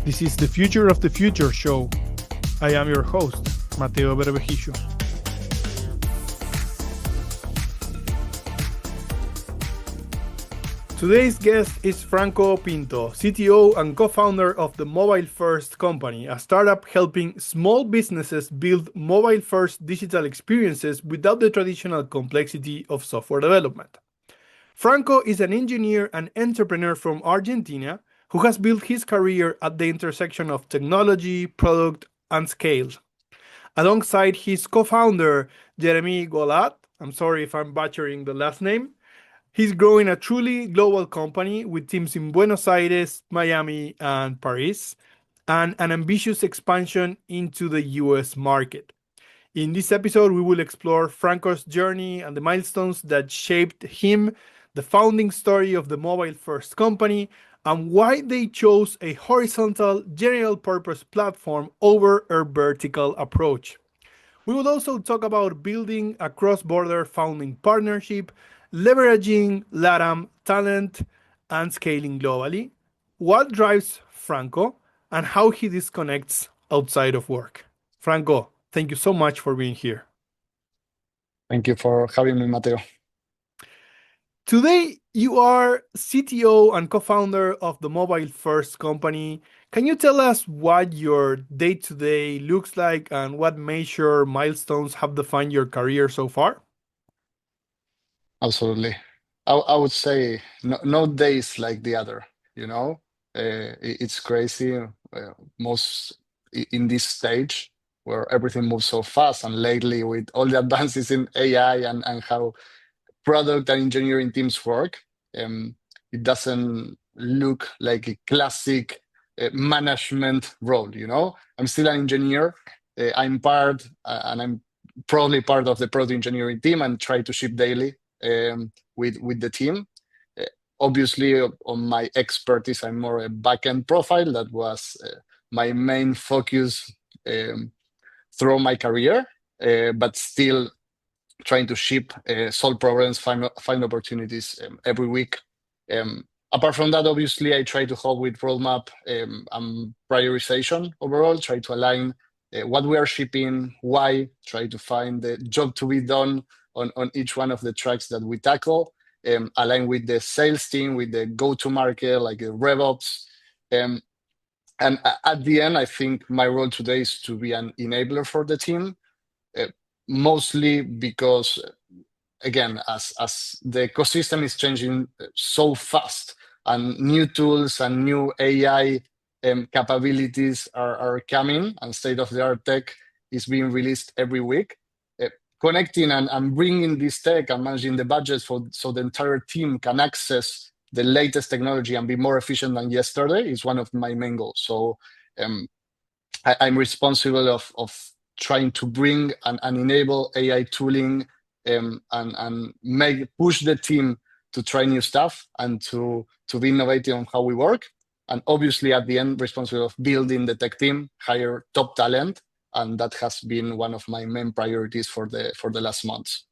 This is the Future of the Future show. I am your host, Mateo Berbejicio. Today's guest is Franco Pinto, CTO and co-founder of the Mobile First Company, a startup helping small businesses build mobile-first digital experiences without the traditional complexity of software development. Franco is an engineer and entrepreneur from Argentina who has built his career at the intersection of technology, product, and scale. Alongside his co-founder, Jérémy Goillot, I'm sorry if I'm butchering the last name, he's growing a truly global company with teams in Buenos Aires, Miami, and Paris, and an ambitious expansion into the US market. In this episode, we will explore Franco's journey and the milestones that shaped him, the founding story of the Mobile First Company, and why they chose a horizontal general purpose platform over a vertical approach. We will also talk about building a cross-border founding partnership, leveraging LATAM talent, and scaling globally, what drives Franco, and how he disconnects outside of work. Franco, thank you so much for being here. Thank you for having me, Mateo. Today, you are CTO and co-founder of the Mobile First Company. Can you tell us what your day-to-day looks like and what major milestones have defined your career so far? Absolutely. I would say no day is like the other, you know? It's crazy, most in this stage where everything moves so fast, and lately with all the advances in AI and how product and engineering teams work, it doesn't look like a classic management role, you know? I'm still an engineer. I'm part, and I'm probably part of the product engineering team and try to ship daily with the team. Obviously, on my expertise, I'm more a backend profile. That was my main focus through my career, but still trying to ship, solve problems, find opportunities every week. Apart from that, obviously, I try to help with roadmap and prioritization overall, try to align what we are shipping, why, try to find the job to be done on each one of the tracks that we tackle, align with the sales team, with the go-to-market, like the RevOps. And at the end, I think my role today is to be an enabler for the team, mostly because, again, as the ecosystem is changing so fast and new tools and new AI capabilities are coming, and state-of-the-art tech is being released every week. Connecting and bringing this tech and managing the budget so the entire team can access the latest technology and be more efficient than yesterday is one of my main goals. So I'm responsible of trying to bring and enable AI tooling and push the team to try new stuff and to be innovative on how we work. And obviously, at the end, responsible of building the tech team, hire top talent, and that has been one of my main priorities for the last months.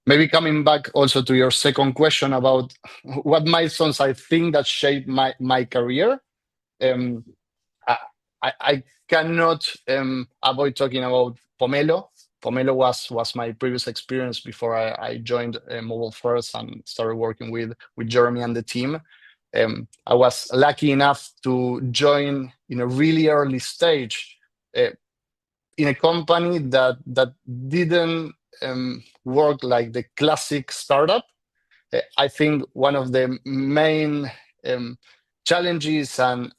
Maybe coming back also to your second question about what milestones I think that shaped my career. I cannot avoid talking about Pomelo. Pomelo was my previous experience before I joined Mobile First and started working with Jérémy and the team. I was lucky enough to join in a really early stage in a company that didn't work like the classic startup. I think one of the main challenges and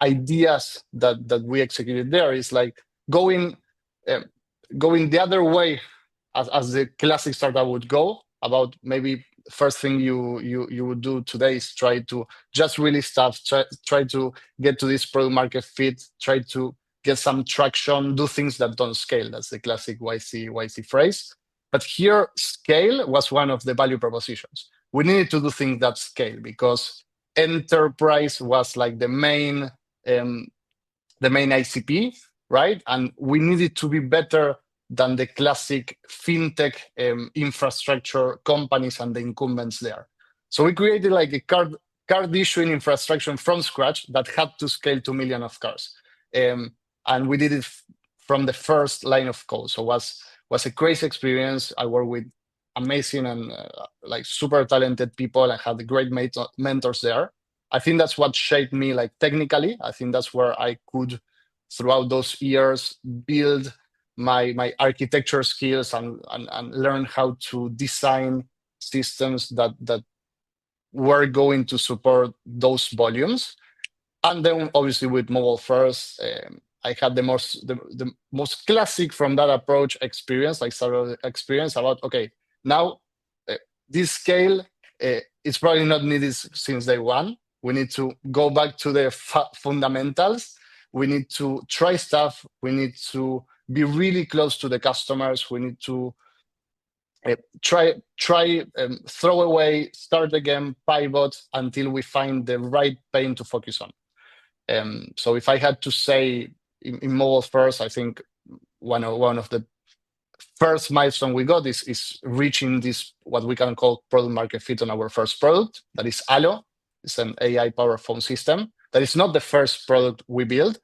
ideas that we executed there is like going the other way as the classic startup would go. About maybe first thing you would do today is try to just release stuff, try to get to this product market fit, try to get some traction, do things that don't scale. That's the classic YC phrase. But here, scale was one of the value propositions. We needed to do things that scale because enterprise was like the main ICP, right? And we needed to be better than the classic fintech infrastructure companies and the incumbents there. So we created like a card issuing infrastructure from scratch that had to scale to millions of cars. And we did it from the first line of code. So was a crazy experience. I worked with amazing and like super talented people. I had great mentors there. I think that's what shaped me like technically. I think that's where I could, throughout those years, build my architecture skills and learn how to design systems that were going to support those volumes. And then obviously with mobile first, I had the most classic from that approach experience, like startup experience about, okay, now this scale is probably not needed since day one. We need to go back to the fundamentals. We need to try stuff. We need to be really close to the customers. We need to try, throw away, start again, pivot until we find the right pain to focus on. So if I had to say in mobile first, I think one of the first milestone we got is reaching this, what we can call product market fit on our first product. That is Allo. It's an AI powered phone system. That is not the first product we build.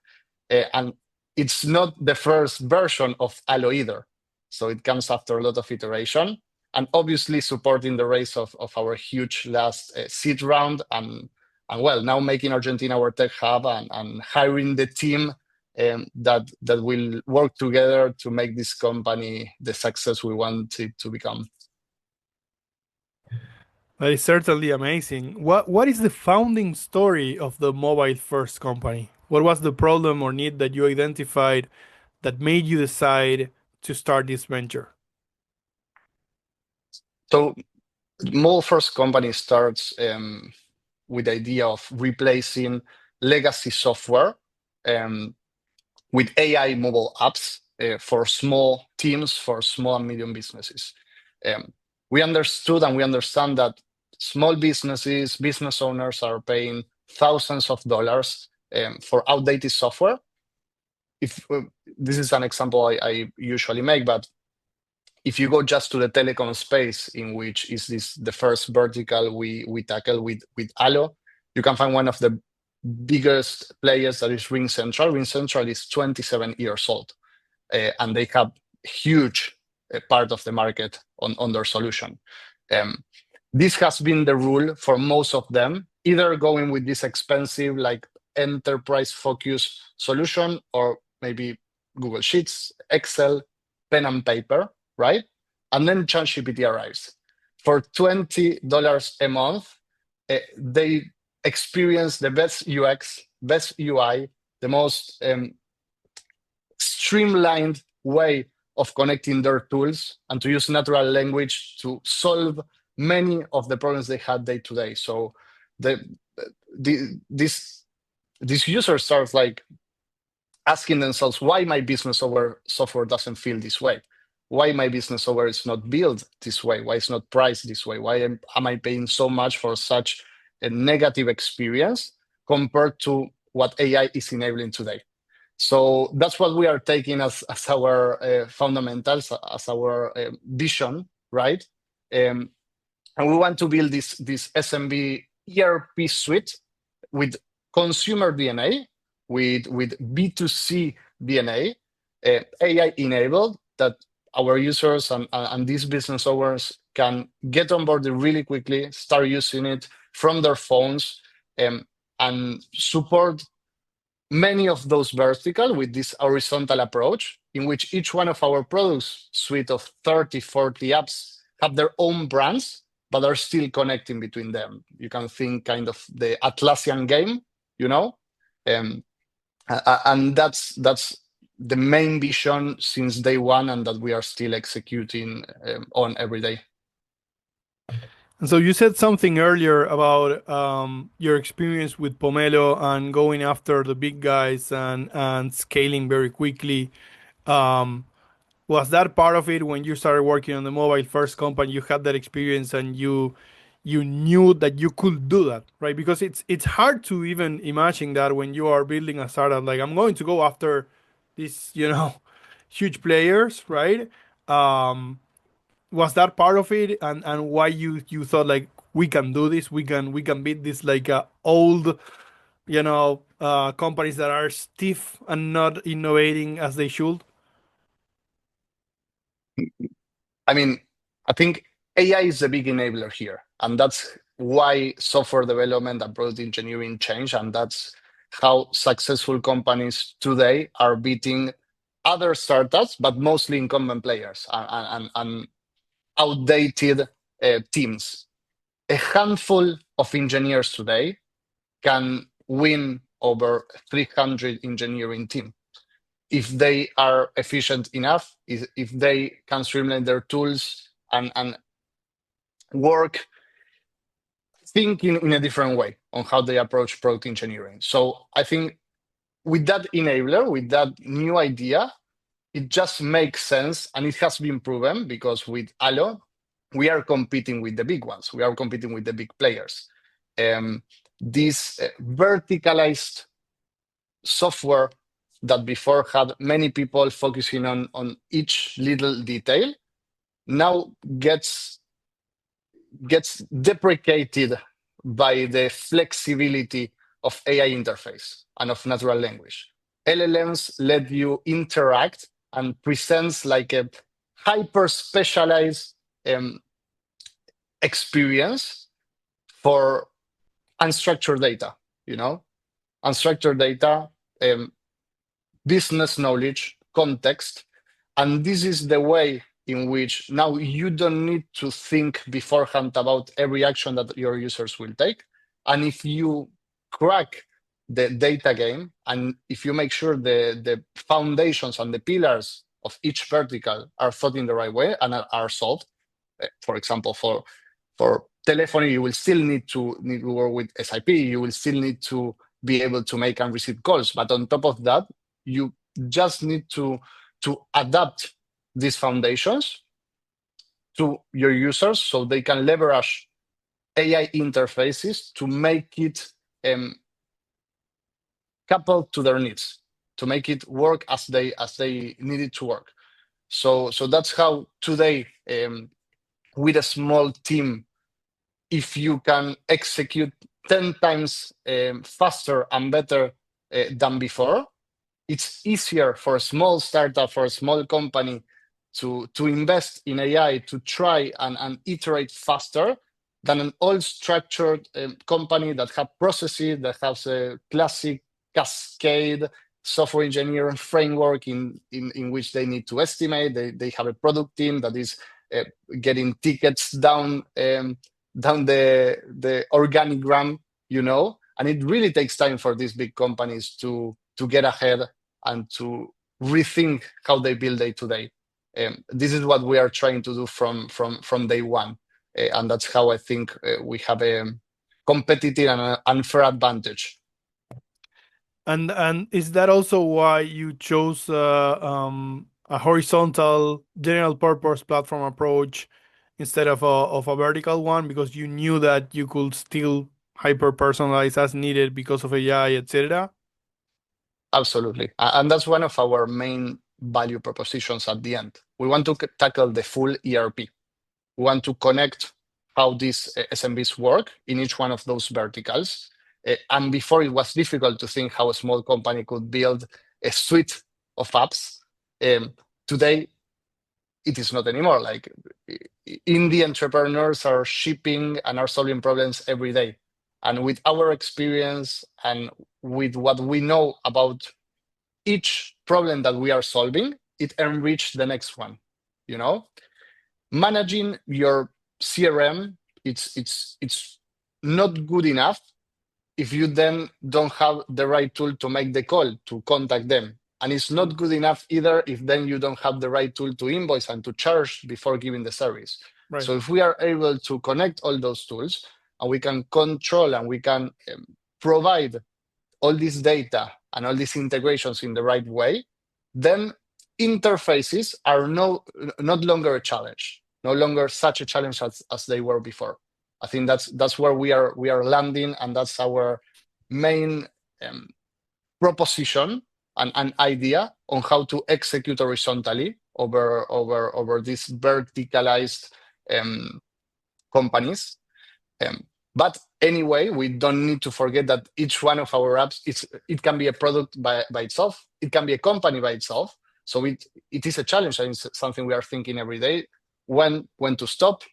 And it's not the first version of Allo either. So it comes after a lot of iteration and obviously supporting the race of our huge last seed round and well, now making Argentina our tech hub and hiring the team that will work together to make this company the success we want it to become. That is certainly amazing. What is the founding story of the mobile first company? What was the problem or need that you identified that made you decide to start this venture? So mobile first company starts with the idea of replacing legacy software with AI mobile apps for small teams, for small and medium businesses. We understood and we understand that small businesses, business owners are paying thousands of dollars for outdated software. If this is an example I usually make, but if you go just to the telecom space, in which is this the first vertical we tackle with Allo, you can find one of the biggest players that is Ring Central. Ring Central is 27 years old, and they have huge part of the market on their solution. This has been the rule for most of them, either going with this expensive like enterprise focused solution or maybe Google Sheets, Excel, pen and paper, right? And then ChatGPT arrives. For $20 a month, they experience the best UX, best UI, the most streamlined way of connecting their tools and to use natural language to solve many of the problems they had day to day. So this user starts like asking themselves, why my business software doesn't feel this way? Why my business software is not built this way? Why it's not priced this way? Why am I paying so much for such a negative experience compared to what AI is enabling today? So that's what we are taking as our fundamentals, as our vision, right? And we want to build this SMB ERP suite with consumer DNA, with B2C DNA, AI enabled, that our users and these business owners can get on board really quickly, start using it from their phones, and support many of those vertical with this horizontal approach in which each one of our products suite of 30, 40 apps have their own brands, but are still connecting between them. You can think kind of the Atlassian game, you know? And that's the main vision since day one and that we are still executing on every day. And so you said something earlier about your experience with Pomelo and going after the big guys and scaling very quickly. Was that part of it when you started working on the mobile first company? You had that experience and you knew that you could do that, right? Because it's hard to even imagine that when you are building a startup. Like, I'm going to go after these, huge players, right? Was that part of it, and why you thought like we can do this. We can beat this like old, companies that are stiff and not innovating as they should. I mean, I think AI is the big enabler here, and that's why software development and product engineering change, and that's how successful companies today are beating other startups, but mostly incumbent players and outdated teams. A handful of engineers today can win over 300 engineering team if they are efficient enough, if they can streamline their tools and work thinking in a different way on how they approach product engineering. So I think with that enabler, with that new idea, it just makes sense, and it has been proven because with Allo, we are competing with the big ones. We are competing with the big players. This verticalized software that before had many people focusing on each little detail now gets deprecated by the flexibility of AI interface and of natural language. LLMs let you interact and presents like a hyper specialized experience for unstructured data, unstructured data, business knowledge, context. And this is the way in which now you don't need to think beforehand about every action that your users will take. And if you crack the data game, and if you make sure the foundations and the pillars of each vertical are thought in the right way and are solved, for example, for telephony, you will still need to work with SIP, you will still need to be able to make and receive calls. But on top of that, you just need to adapt these foundations to your users so they can leverage AI interfaces to make it coupled to their needs, to make it work as they need it to work. So that's how today, with a small team, if you can execute 10 times faster and better than before, it's easier for a small startup, for a small company to invest in AI, to try and iterate faster than an old structured company that have processes, that has a classic cascade software engineering framework in which they need to estimate. They have a product team that is getting tickets down the organigram, and it really takes time for these big companies to get ahead and to rethink how they build day to day. This is what we are trying to do from day one, and that's how I think we have a competitive and unfair advantage. And is that also why you chose a horizontal general purpose platform approach instead of a vertical one, because you knew that you could still hyper personalize as needed because of AI, etc.? Absolutely. And that's one of our main value propositions at the end. We want to tackle the full ERP. We want to connect how these SMBs work in each one of those verticals. And before, it was difficult to think how a small company could build a suite of apps. Today, it is not anymore. Like, indie entrepreneurs are shipping and are solving problems every day. And with our experience and with what we know about each problem that we are solving, it enriched the next one. Managing your CRM, it's not good enough if you then don't have the right tool to make the call to contact them. And it's not good enough either if then you don't have the right tool to invoice and to charge before giving the service. Right. So if we are able to connect all those tools, and we can control and we can provide all this data and all these integrations in the right way, then interfaces are not longer a challenge, no longer such a challenge as they were before. I think that's where we are landing, and that's our main proposition and idea on how to execute horizontally over these verticalized companies. But anyway, we don't need to forget that each one of our apps, it can be a product by itself. It can be a company by itself. So it is a challenge, and it's something we are thinking every day. When to stop,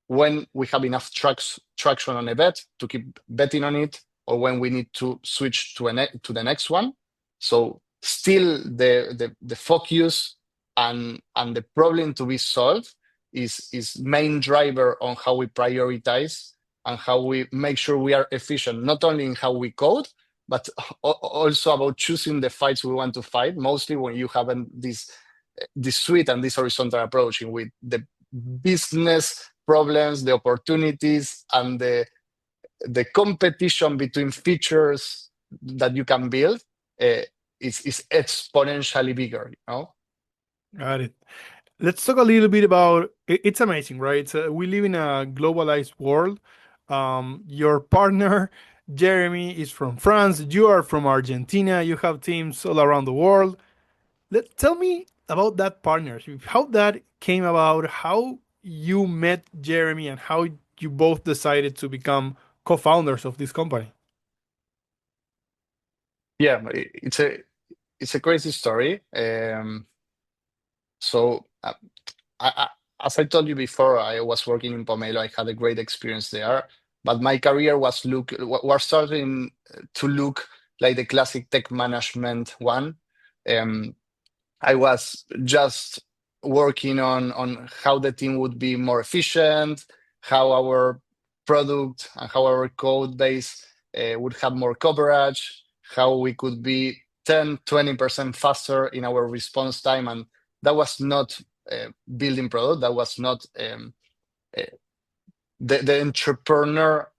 when we have enough traction on a bet to keep betting on it, or when we need to switch to the next one. So still the focus and the problem to be solved is main driver on how we prioritize and how we make sure we are efficient, not only in how we code, but also about choosing the fights we want to fight. Mostly when you have this suite and this horizontal approach in with the business problems, the opportunities, and the competition between features that you can build is exponentially bigger, you know? Got it. Let's talk a little bit about it's amazing, right? So we live in a globalized world. Your partner, Jérémy, is from France. You are from Argentina. You have teams all around the world. Tell me about that partnership, how that came about, how you met Jérémy, and how you both decided to become co-founders of this company. Yeah, it's a crazy story. So as I told you before, I was working in Pomelo. I had a great experience there, but my career was starting to look like the classic tech management one. I was just working on how the team would be more efficient, how our product and how our code base would have more coverage, how we could be 10-20% faster in our response time. And that was not building product. That was not uh, the entrepreneur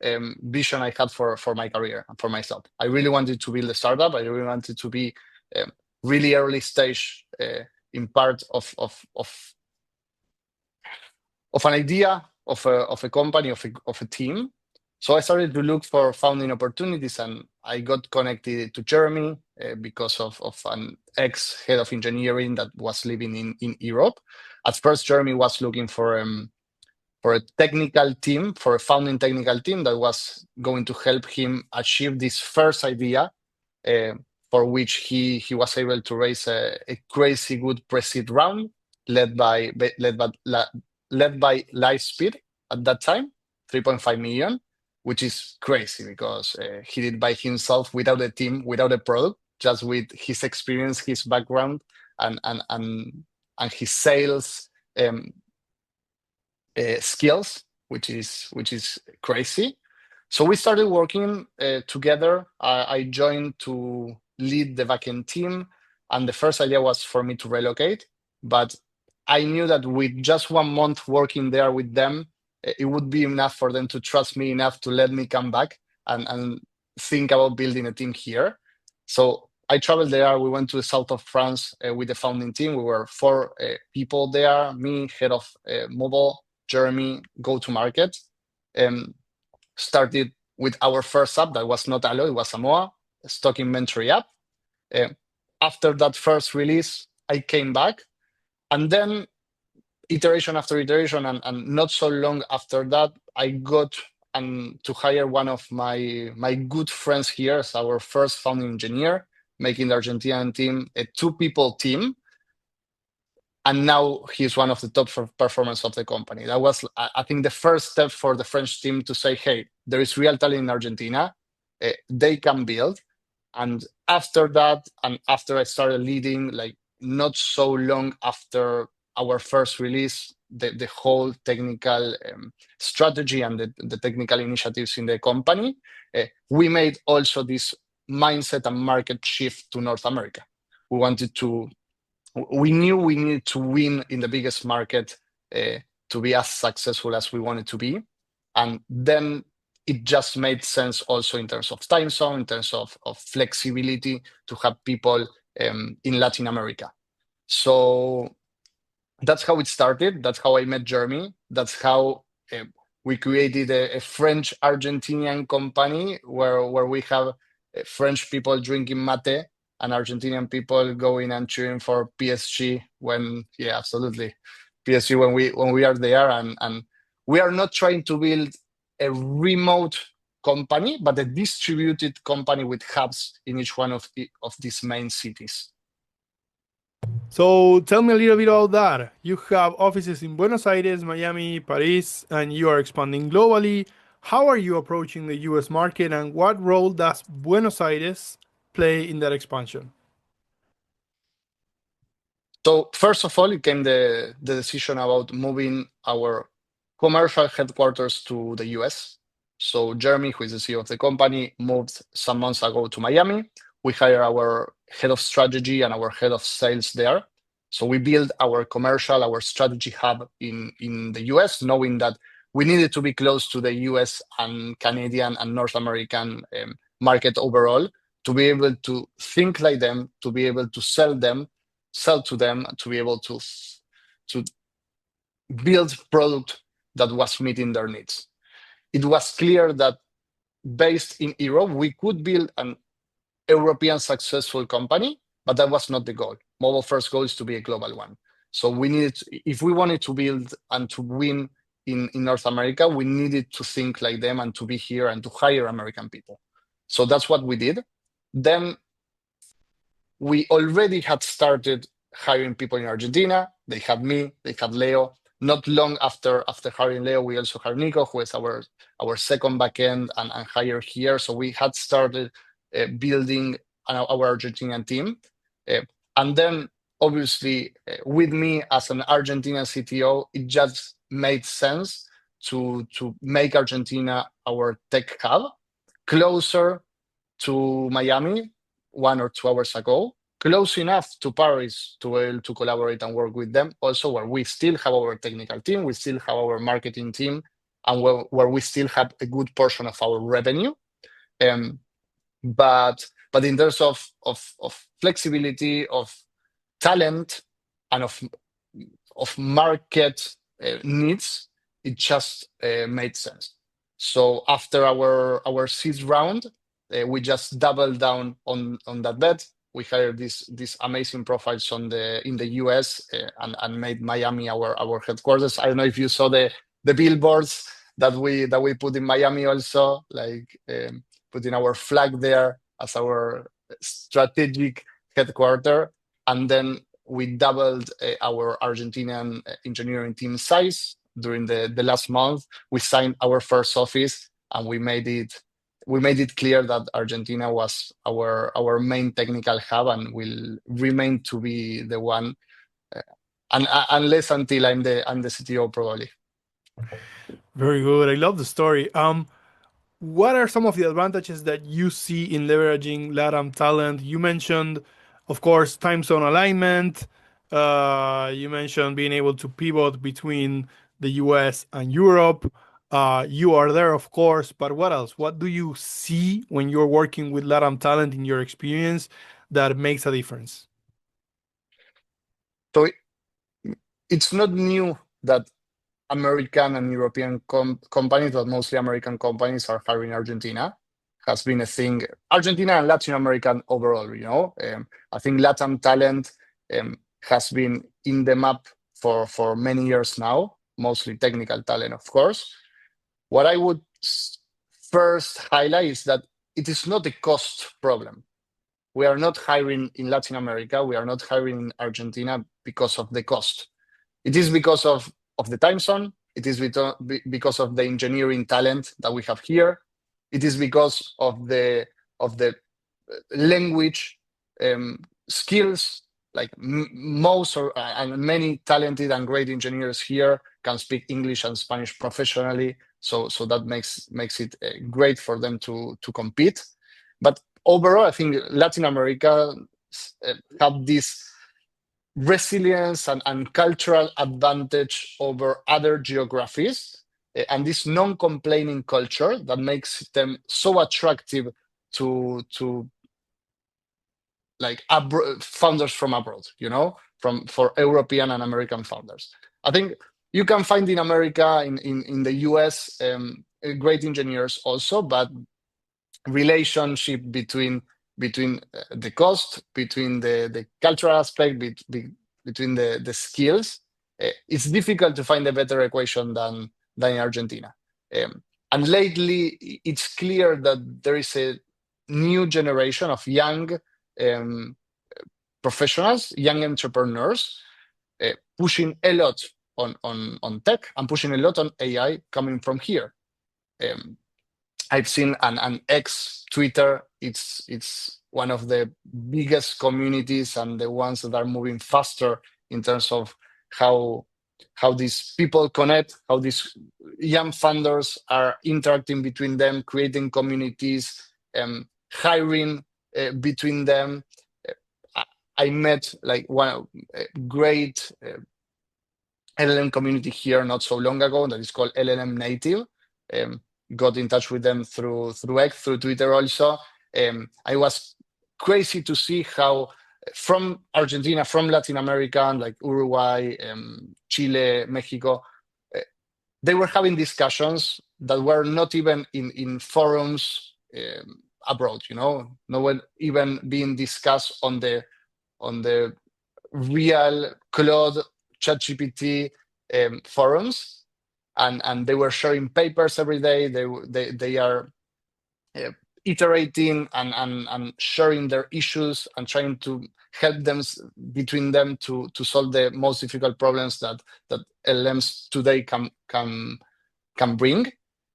vision I had for my career and for myself. I really wanted to build a startup. I really wanted to be really early stage in part of an idea of a company, of a team. So I started to look for founding opportunities, and I got connected to Jérémy because of an ex head of engineering that was living in Europe. At first, Jérémy was looking for a technical team, for a founding technical team that was going to help him achieve this first idea, for which he was able to raise a crazy good pre-seed round led by Lightspeed at that time, 3.5 million, which is crazy because he did by himself without a team, without a product, just with his experience, his background, and his sales skills, which is crazy. So we started working together. I joined to lead the backend team, and the first idea was for me to relocate. But I knew that with just 1 month working there with them, it would be enough for them to trust me enough to let me come back and think about building a team here. So I traveled there. We went to the south of France with the founding team. We were 4 people there, me, head of mobile, Jérémy, go-to-market. Started with our first app that was not Allo, it was Samoa, a stock inventory app. After that first release, I came back, and then iteration after iteration, and not so long after that, I got to hire one of my good friends here as our first founding engineer, making the Argentinian team a 2-people team. And now he's one of the top performers of the company. That was, I think, the first step for the French team to say, hey, there is real talent in Argentina. They can build. And after that, and after I started leading, like not so long after our first release, the whole technical strategy and the technical initiatives in the company, we made also this mindset and market shift to North America. We knew we needed to win in the biggest market to be as successful as we wanted to be. And then it just made sense also in terms of time zone, in terms of flexibility to have people in Latin America. So that's how it started. That's how I met Jérémy. That's how we created a French Argentinian company where we have French people drinking mate and Argentinian people going and cheering for PSG when, yeah, absolutely, PSG when we are there, and we are not trying to build a remote company, but a distributed company with hubs in each one of these main cities. So tell me a little bit about that. You have offices in Buenos Aires, Miami, Paris, and you are expanding globally. How are you approaching the US market, and what role does Buenos Aires play in that expansion? So first of all, it came the decision about moving our commercial headquarters to the US. So Jeremy, who is the CEO of the company, moved some months ago to Miami. We hired our head of strategy and our head of sales there. So we built our commercial, our strategy hub in the US, knowing that we needed to be close to the US and Canadian and North American market overall to be able to think like them, to be able to sell to them, to be able to build product that was meeting their needs. It was clear that based in Europe, we could build an European successful company, but that was not the goal. Mobile first goal is to be a global one. So we needed, if we wanted to build and to win in North America, we needed to think like them and to be here and to hire American people. So that's what we did. Then we already had started hiring people in Argentina. They had me, they had Leo. Not long after hiring Leo, we also hired Nico, who is our second backend and hire here. So we had started building our Argentinian team. And then obviously with me as an Argentinian CTO, it just made sense to make Argentina our tech hub, closer to Miami 1 or 2 hours ago, close enough to Paris to be able to collaborate and work with them. Also, where we still have our technical team, we still have our marketing team, and where we still have a good portion of our revenue. But in terms of flexibility, of talent, and of market needs, it just made sense. So after our seed round, we just doubled down on that bet. We hired these amazing profiles in the US and made Miami our headquarters. I don't know if you saw the billboards that we put in Miami also, like putting our flag there as our strategic headquarter. And then we doubled our Argentinian engineering team size during the last month. We signed our first office, and we made it clear that Argentina was our main technical hub and will remain to be the one, unless until I'm the CTO probably. Very good. I love the story. What are some of the advantages that you see in leveraging LATAM talent? You mentioned, of course, time zone alignment. You mentioned being able to pivot between the US and Europe. You are there, of course, but what else? What do you see when you're working with LATAM talent in your experience that makes a difference? So it's not new that American and European companies, but mostly American companies, are hiring Argentina. Has been a thing. Argentina and Latin American overall, I think LATAM talent has been in the map for many years now, mostly technical talent, of course. What I would first highlight is that it is not a cost problem. We are not hiring in Latin America, we are not hiring in Argentina because of the cost. It is because of the time zone. It is because of the engineering talent that we have here. It is because of the language skills. Like most and many talented and great engineers here can speak English and Spanish professionally. So that makes it great for them to compete. But overall, I think Latin America have this resilience and cultural advantage over other geographies, and this non-complaining culture that makes them so attractive to like founders from abroad, for European and American founders. I think you can find in America, in the US, great engineers also, but relationship between the cost, between the cultural aspect, between the skills, it's difficult to find a better equation than in Argentina. And lately, it's clear that there is a new generation of young professionals, young entrepreneurs, pushing a lot on tech and pushing a lot on AI coming from here. I've seen an ex Twitter. It's one of the biggest communities and the ones that are moving faster in terms of how these people connect, how these young funders are interacting between them, creating communities, hiring between them. I met like one great LLM community here not so long ago that is called LLM Native. Got in touch with them through X, through Twitter also. I was crazy to see how from Argentina, from Latin America, like Uruguay, Chile, Mexico, they were having discussions that were not even in forums abroad, no one even being discussed on the real Claude ChatGPT forums, and they were sharing papers every day. They are iterating and sharing their issues and trying to help them between them to solve the most difficult problems that LLMs today can bring.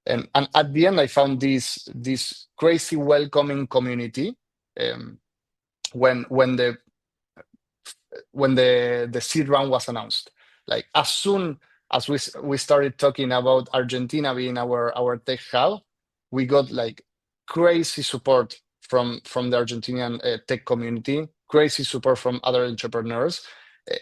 And at the end, I found this crazy welcoming community when the seed round was announced. Like as soon as we started talking about Argentina being our tech hub, we got like crazy support from the Argentinian tech community, crazy support from other entrepreneurs,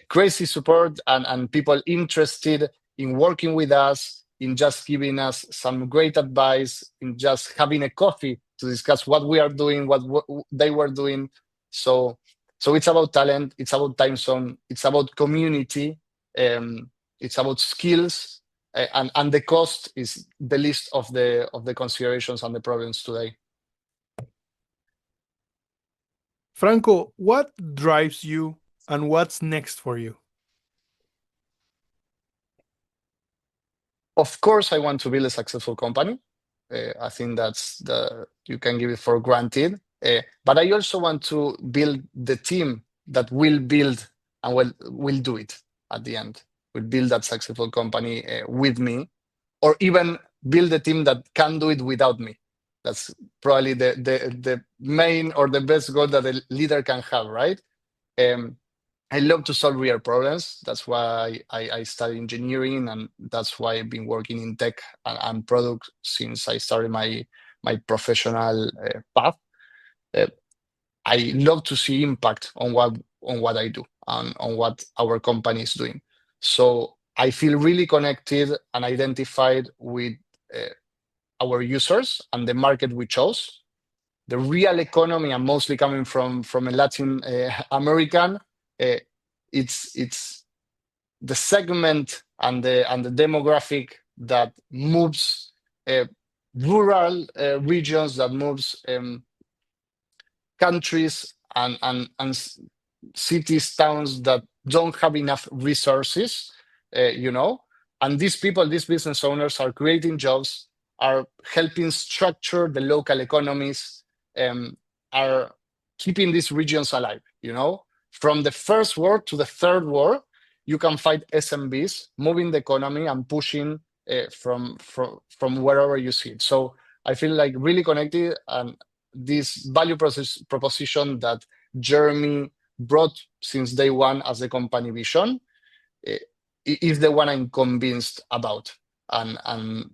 crazy support and people interested in working with us, in just giving us some great advice, in just having a coffee to discuss what we are doing, what they were doing. So it's about talent, it's about time zone, it's about community, it's about skills, and the cost is the least of the considerations and the problems today. Franco, what drives you and what's next for you? Of course, I want to build a successful company. I think you can give it for granted. But I also want to build the team that will build and will do it at the end. Will build that successful company with me, or even build a team that can do it without me. That's probably the main or the best goal that a leader can have, right? I love to solve real problems. That's why I studied engineering, and that's why I've been working in tech and product since I started my professional path. I love to see impact on what I do and on what our company is doing. So I feel really connected and identified with our users and the market we chose. The real economy, and mostly coming from a Latin American, it's the segment and the demographic that moves rural regions, that moves countries and cities, towns that don't have enough resources, and these people, these business owners, are creating jobs, are helping structure the local economies, are keeping these regions alive. From the first world to the third world, you can find SMBs moving the economy and pushing from wherever you see it. So I feel like really connected, and this value proposition that Jérémy brought since day one as a company vision is the one I'm convinced about, and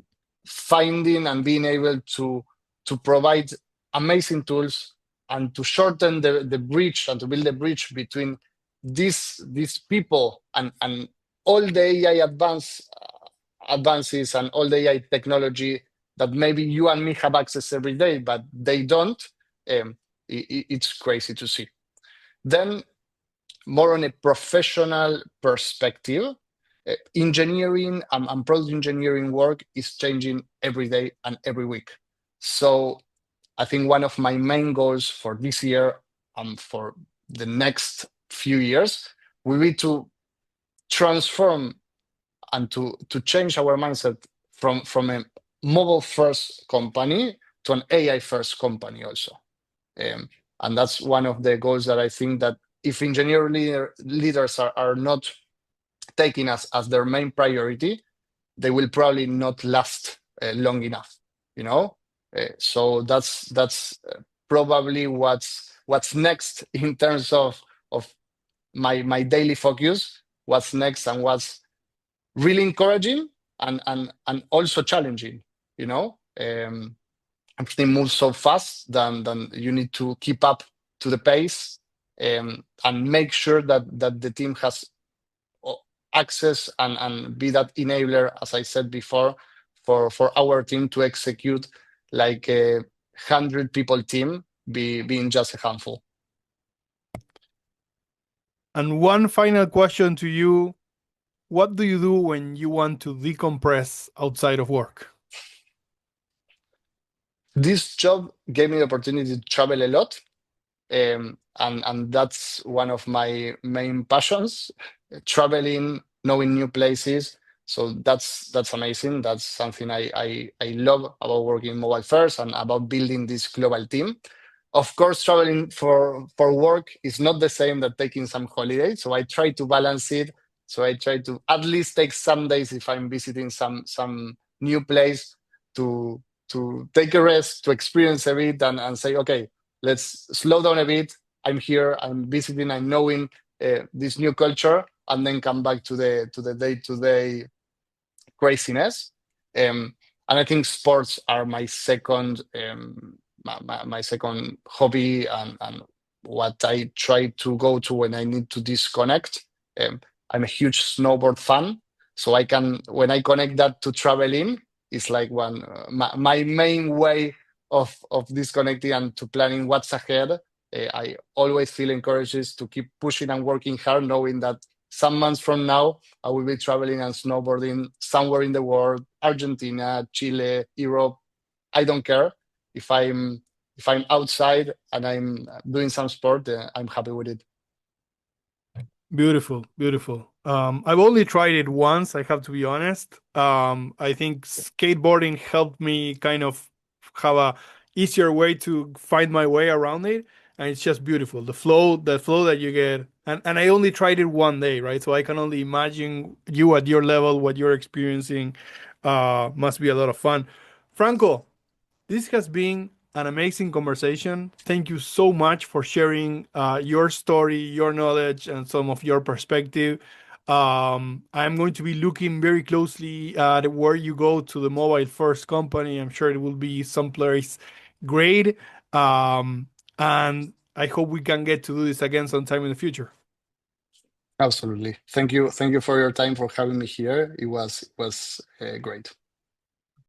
finding and being able to provide amazing tools and to shorten the bridge and to build a bridge between these people and all the AI advances and all the AI technology that maybe you and me have access every day, but they don't. It's crazy to see. Then, more on a professional perspective, engineering and product engineering work is changing every day and every week. So I think one of my main goals for this year and for the next few years will be to transform and to change our mindset from a mobile first company to an AI first company also. And that's one of the goals that I think that if leaders are not taking us as their main priority, they will probably not last long enough, you know. So that's probably what's next in terms of my daily focus. What's next and what's really encouraging and also challenging, you know. Everything moves so fast than you need to keep up to the pace, and make sure that the team has access and be that enabler, as I said before, for our team to execute like a 100 people team, being just a handful. And one final question to you: what do you do when you want to decompress outside of work? This job gave me the opportunity to travel a lot, and that's one of my main passions, traveling, knowing new places. So that's amazing. That's something I love about working mobile first and about building this global team. Of course, traveling for work is not the same that taking some holiday, so I try to balance it. So I try to at least take some days if I'm visiting some new place to take a rest, to experience a bit, and say, okay, let's slow down a bit. I'm here, I'm visiting, I'm knowing this new culture, and then come back to the day-to-day craziness. And I think sports are my second my second hobby, and what I try to go to when I need to disconnect. Um, I'm a huge snowboard fan, so I can, when I connect that to traveling, it's like my main way of disconnecting and to planning what's ahead. I always feel encouraged to keep pushing and working hard, knowing that some months from now I will be traveling and snowboarding somewhere in the world, Argentina, Chile, Europe. I don't care if I'm outside and I'm doing some sport. I'm happy with it. Beautiful, beautiful. I've only tried it once, I have to be honest. I think skateboarding helped me kind of have a easier way to find my way around it, and it's just beautiful. The flow that you get, and I only tried it one day, right? So I can only imagine you at your level, what you're experiencing. Must be a lot of fun. Franco, this has been an amazing conversation. Thank you so much for sharing your story, your knowledge, and some of your perspective. I'm going to be looking very closely at where you go to the mobile first company. I'm sure it will be someplace great. And I hope we can get to do this again sometime in the future. Absolutely. Thank you for your time, for having me here. It was great.